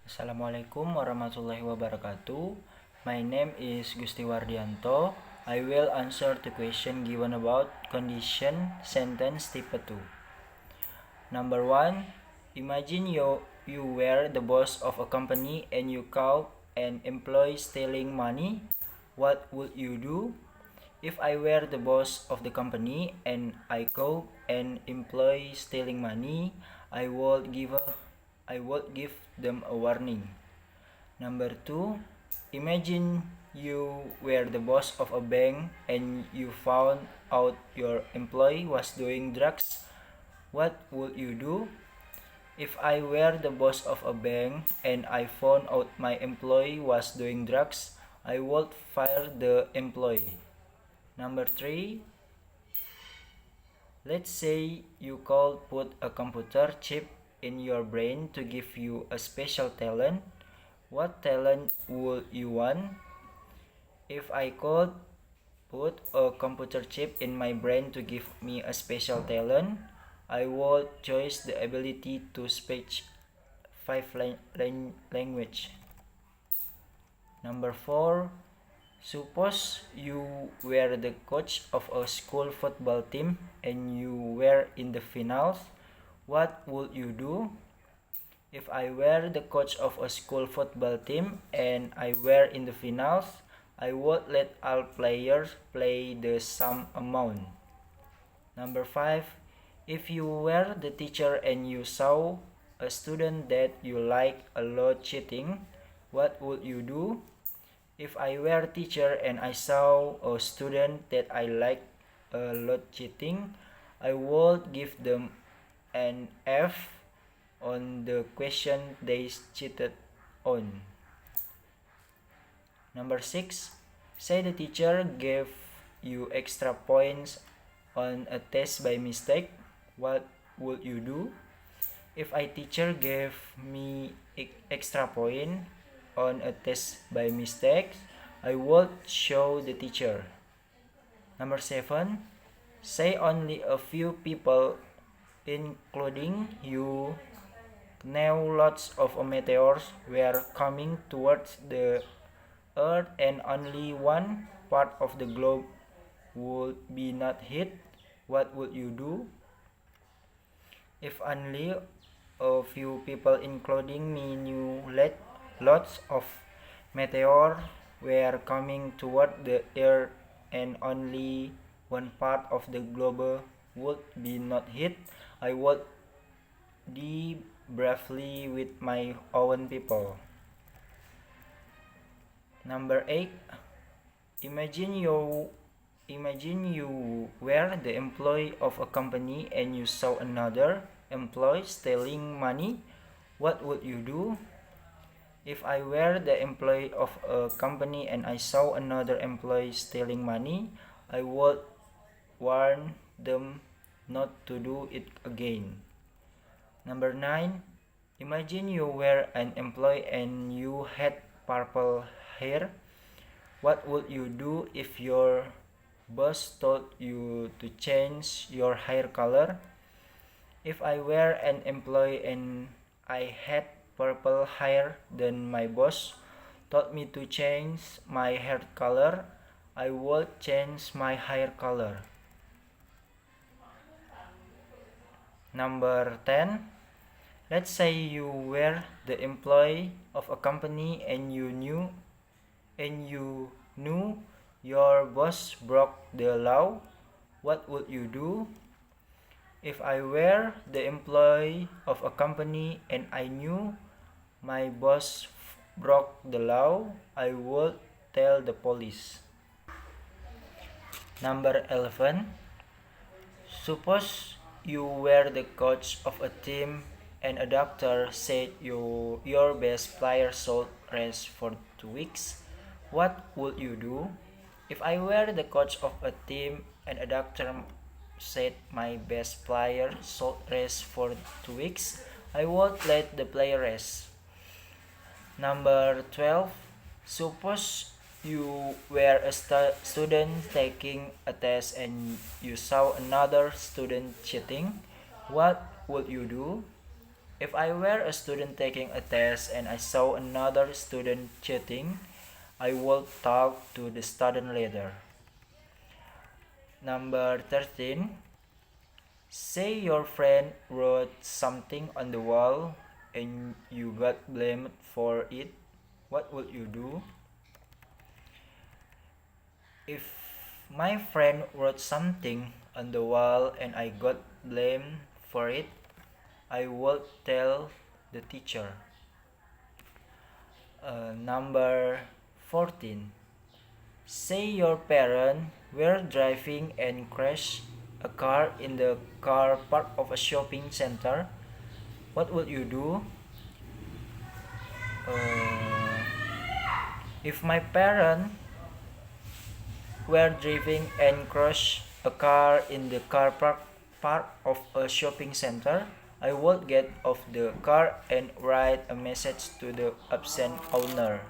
Assalamualaikum warahmatullahi wabarakatuh. My name is Gusti Wardianto. I will answer the question given about condition sentence type 2. Number 1. Imagine you were the boss of a company and you caught an employee stealing money. What would you do? If I were the boss of the company and I caught an employee stealing money, I would give them a warning. Number 2, imagine you were the boss of a bank and you found out your employee was doing drugs. What would you do? If I were the boss of a bank and I found out my employee was doing drugs, I would fire the employee. Number 3, let's say you could put a computer chip in your brain to give you a special talent. What talent would you want? If I could put a computer chip in my brain to give me a special talent, I would choose the ability to speak 5 languages. Number 4, suppose you were the coach of a school football team and you were in the finals. What would you do? If I were the coach of a school football team and I were in the finals, I would let all players play the same amount. Number 5. If you were the teacher and you saw a student that you like a lot cheating, what would you do? If I were a teacher and I saw a student that I like a lot cheating, I would give them an F on the question they cheated on. Number 6. Say the teacher gave you extra points on a test by mistake. What would you do? If a teacher gave me extra point on a test by mistake, I would show the teacher. Number 7. Say only a few people, including you, knew lots of meteors were coming towards the Earth and only one part of the globe would be not hit. What would you do? If only a few people, including me, knew lots of meteors were coming toward the Earth and only one part of the globe would be not hit, I would deal bravely with my own people. Number 8. Imagine you were the employee of a company and you saw another employee stealing money. What would you do? If I were the employee of a company and I saw another employee stealing money, I would warn them not to do it again. Number 9. Imagine you were an employee and you had purple hair. What would you do if your boss told you to change your hair color? If I were an employee and I had purple hair, then my boss told me to change my hair color, I would change my hair color. Number 10. Let's say you were the employee of a company and you knew your boss broke the law. What would you do? If I were the employee of a company and I knew my boss broke the law, I would tell the police. Number 11. Suppose you were the coach of a team and a doctor said your best player should rest for 2 weeks. What would you do? If I were the coach of a team and a doctor said my best player should rest for 2 weeks, I would let the player rest. Number 12. Suppose you were a student taking a test and you saw another student cheating. What would you do? If I were a student taking a test and I saw another student cheating, I would talk to the student later. Number 13. Say your friend wrote something on the wall and you got blamed for it. What would you do? If my friend wrote something on the wall and I got blamed for it, I would tell the teacher. Number 14. Say your parents were driving and crashed a car in the car park of a shopping center. What would you do? If my parents were driving and crashed a car in the car park of a shopping center, I would get off the car and write a message to the absent owner.